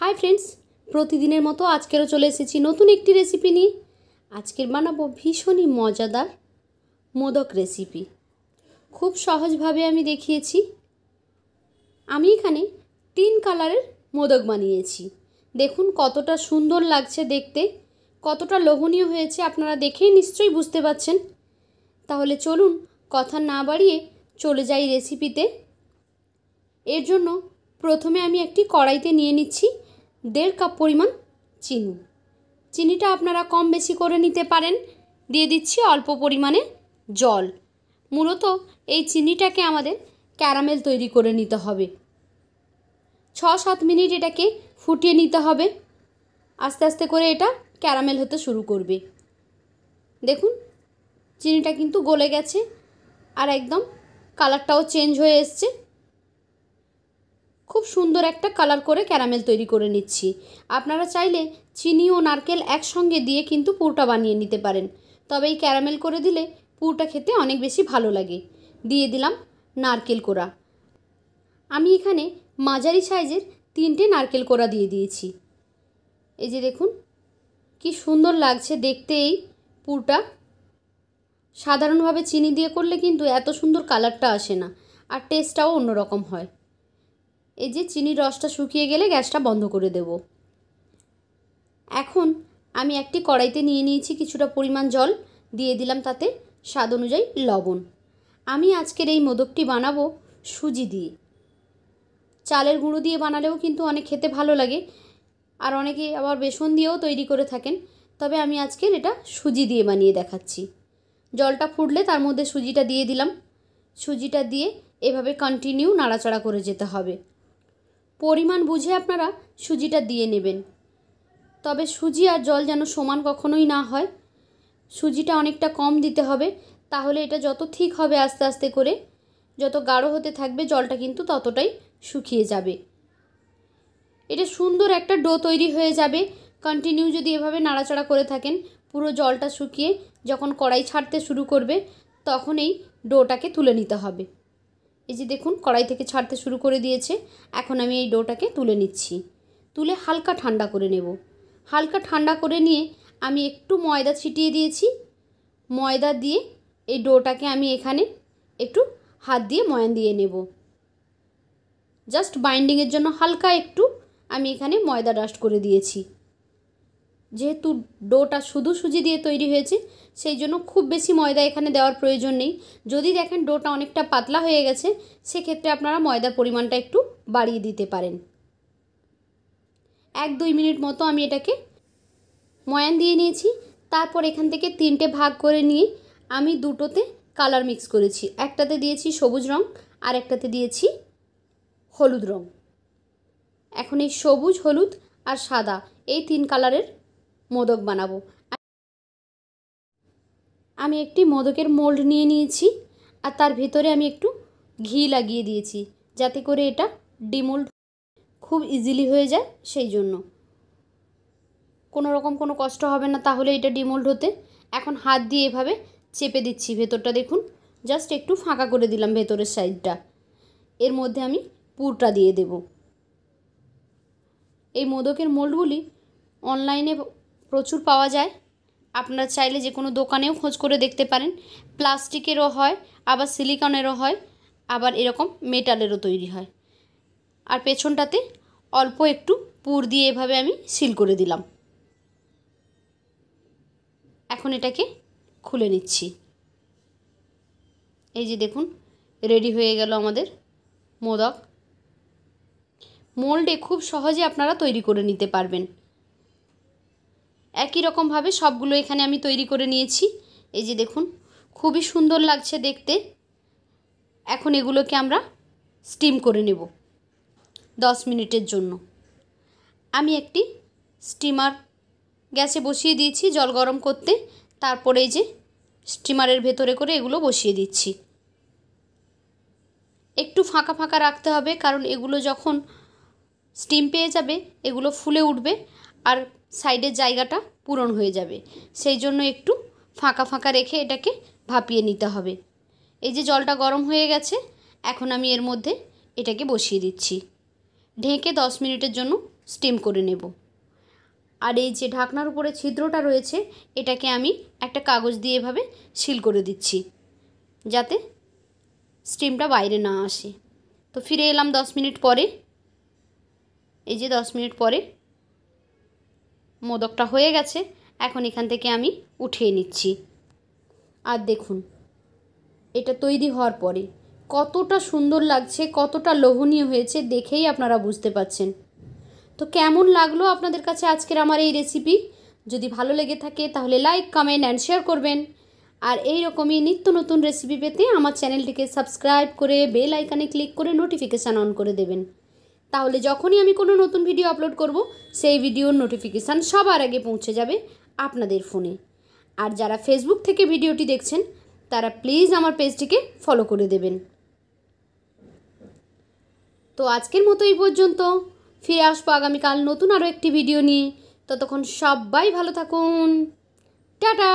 Hi friends प्रतिदिनेर मतो आजकेरो चले एसेछि नतून एकटी रेसिपि निये। आजकेर बानाबो भीषणই मजादार मोदक रेसिपि। खूब सहजभावे आमी देखिएछि। आमी एखाने 3 कालारेर मोदक बानिয়েছি। देखुन कतटा सुंदर लागছে देखते, कतटा लोभनीय হয়েছে আপনারা দেখেই নিশ্চয়ই বুঝতে পারছেন। তাহলে চলুন কথা না বাড়িয়ে চলে যাই রেসিপিতে। এর জন্য প্রথমে আমি একটি কড়াইতে নিয়ে নিচ্ছি 1.5 কাপ পরিমাণ চিনি। চিনিটা আপনারা কম বেশি করে নিতে পারেন। দিয়ে দিচ্ছি অল্প পরিমাণে জল। মূলত এই চিনিটাকে আমাদের ক্যারামেল তৈরি করে নিতে হবে। 6-7 মিনিট এটাকে ফুটিয়ে নিতে হবে। আস্তে আস্তে করে এটা ক্যারামেল হতে শুরু করবে। দেখুন চিনিটা কিন্তু গলে গেছে আর একদম কালারটাও চেঞ্জ হয়ে এসেছে। খুব সুন্দর একটা কালার করে ক্যারামেল তৈরি করে নিচ্ছি। আপনারা চাইলে চিনি ও নারকেল একসঙ্গে দিয়ে কিন্তু পুরটা বানিয়ে নিতে পারেন, তবে এই ক্যারামেল করে দিলে পুরটা খেতে অনেক বেশি ভালো লাগে। দিয়ে দিলাম নারকেল কোড়া। আমি এখানে মাঝারি সাইজের 3টে নারকেল কোড়া দিয়ে দিয়েছি। এই যে দেখুন কি সুন্দর লাগছে দেখতে এই পুরটা। সাধারণভাবে চিনি দিয়ে করলে কিন্তু এত সুন্দর কালারটা আসে না আর টেস্টটাও অন্যরকম হয়। এই যে চিনির রসটা শুকিয়ে গেলে গ্যাসটা বন্ধ করে দেব। এখন আমি একটি কড়াইতে নিয়ে নিয়েছি কিছুটা পরিমাণ জল, দিয়ে দিলাম তাতে স্বাদ অনুযায়ী লবণ। আমি আজকের এই মোদকটি বানাবো সুজি দিয়ে। চালের গুঁড়ো দিয়ে বানালেও কিন্তু অনেক খেতে ভালো লাগে, আর অনেকে আবার বেসন দিয়েও তৈরি করে থাকেন, তবে আমি আজকের এটা সুজি দিয়ে বানিয়ে দেখাচ্ছি। জলটা ফুটলে তার মধ্যে সুজিটা দিয়ে দিলাম। সুজিটা দিয়ে এভাবে কন্টিনিউ নাড়াচাড়া করে যেতে হবে। পরিমাণ বুঝে আপনারা সুজিটা দিয়ে নেবেন, তবে সুজি আর জল যেন সমান কখনোই না হয়। সুজিটা অনেকটা কম দিতে হবে, তাহলে এটা যত ঠিক হবে আস্তে আস্তে করে, যত গাঢ় হতে থাকবে জলটা কিন্তু ততটাই শুকিয়ে যাবে। এটা সুন্দর একটা ডো তৈরি হয়ে যাবে কন্টিনিউ যদি এভাবে নাড়াচাড়া করে থাকেন। পুরো জলটা শুকিয়ে যখন কড়াই ছাড়তে শুরু করবে তখন এই ডোটাকে তুলে নিতে হবে। এই যে দেখুন কড়াই থেকে ছাড়তে শুরু করে দিয়েছে। এখন আমি এই ডোটাকে তুলে নিচ্ছি। তুলে হালকা ঠান্ডা করে নেব। হালকা ঠান্ডা করে নিয়ে আমি একটু ময়দা ছিটিয়ে দিয়েছি। ময়দা দিয়ে এই ডোটাকে আমি এখানে একটু হাত দিয়ে ময়ান দিয়ে নেব। জাস্ট বাইন্ডিংয়ের জন্য হালকা একটু আমি এখানে ময়দা ডাস্ট করে দিয়েছি। যেহেতু ডোটা শুধু সুজি দিয়ে তৈরি হয়েছে সেই জন্য খুব বেশি ময়দা এখানে দেওয়ার প্রয়োজন নেই। যদি দেখেন ডোটা অনেকটা পাতলা হয়ে গেছে সেক্ষেত্রে আপনারা ময়দার পরিমাণটা একটু বাড়িয়ে দিতে পারেন। 1-2 মিনিট মতো আমি এটাকে ময়ান দিয়ে নিয়েছি। তারপর এখান থেকে 3টে ভাগ করে নিয়ে আমি দুটোতে কালার মিক্স করেছি। একটাতে দিয়েছি সবুজ রং আর একটাতে দিয়েছি হলুদ রং। এখন এই সবুজ, হলুদ আর সাদা এই 3 কালারের মোদক বানাবো। আমি একটি মোদকের মোল্ড নিয়ে নিয়েছি আর তার ভিতরে আমি একটু ঘি লাগিয়ে দিয়েছি যাতে করে এটা ডিমোল্ড খুব ইজিলি হয়ে যায়। সেই জন্য কোনো রকম কোনো কষ্ট হবে না তাহলে এটা ডিমোল্ড হতে। এখন হাত দিয়ে এভাবে চেপে দিচ্ছি ভেতরটা। দেখুন জাস্ট একটু ফাঁকা করে দিলাম ভেতরের সাইডটা। এর মধ্যে আমি পুরটা দিয়ে দেব। এই মোদকের মোল্ডগুলি অনলাইনে প্রচুর পাওয়া যায়। আপনারা চাইলে যে কোনো দোকানেও খোঁজ করে দেখতে পারেন। প্লাস্টিকেরও হয়, আবার সিলিকনেরও হয়, আবার এরকম মেটালেরও তৈরি হয়। আর পেছনটাতে অল্প একটু পুর দিয়ে এভাবে আমি সিল করে দিলাম। এখন এটাকে খুলে নিচ্ছি। এই যে দেখুন রেডি হয়ে গেল আমাদের মোদক। মোল্ডে খুব সহজে আপনারা তৈরি করে নিতে পারবেন। একই রকমভাবে সবগুলো এখানে আমি তৈরি করে নিয়েছি। এই যে দেখুন খুবই সুন্দর লাগছে দেখতে। এখন এগুলোকে আমরা স্টিম করে নেব 10 মিনিটের জন্য। আমি একটি স্টিমার গ্যাসে বসিয়ে দিয়েছি জল গরম করতে। তারপরে এই যে স্টিমারের ভেতরে করে এগুলো বসিয়ে দিচ্ছি। একটু ফাঁকা ফাঁকা রাখতে হবে, কারণ এগুলো যখন স্টিম পেয়ে যাবে এগুলো ফুলে উঠবে আর সাইডের জায়গাটা পূরণ হয়ে যাবে। সেই জন্য একটু ফাঁকা ফাঁকা রেখে এটাকে ভাপিয়ে নিতে হবে। এই যে জলটা গরম হয়ে গেছে, এখন আমি এর মধ্যে এটাকে বসিয়ে দিচ্ছি। ঢেকে 10 মিনিটের জন্য স্টিম করে নেব। আর এই যে ঢাকনার উপরে ছিদ্রটা রয়েছে এটাকে আমি একটা কাগজ দিয়ে এভাবে সিল করে দিচ্ছি যাতে স্টিমটা বাইরে না আসে। তো ফিরে এলাম 10 মিনিট পরে। এই যে 10 মিনিট পরে মোদকটা হয়ে গেছে। এখন এখান থেকে আমি উঠিয়ে নিচ্ছি। আর দেখুন এটা তৈরি হওয়ার পরে কতটা সুন্দর লাগছে, কতটা লোভনীয় হয়েছে দেখেই আপনারা বুঝতে পাচ্ছেন। তো কেমন লাগলো আপনাদের কাছে আজকের আমার এই রেসিপি? যদি ভালো লেগে থাকে তাহলে লাইক, কমেন্ট অ্যান্ড শেয়ার করবেন। আর এই রকমই নিত্য নতুন রেসিপি পেতে আমার চ্যানেলটিকে সাবস্ক্রাইব করে বেল আইকনে ক্লিক করে নোটিফিকেশান অন করে দেবেন। তাহলে যখনই আমি কোনো নতুন ভিডিও আপলোড করব সেই ভিডিওর নোটিফিকেশান সবার আগে পৌঁছে যাবে আপনাদের ফোনে। আর যারা ফেসবুক থেকে ভিডিওটি দেখছেন তারা প্লিজ আমার পেজটিকে ফলো করে দেবেন। তো আজকের মতো এই পর্যন্ত। ফিরে আসবো আগামীকাল নতুন আরও একটি ভিডিও নিয়ে। ততক্ষণ সবাই ভালো থাকুন। টাটা।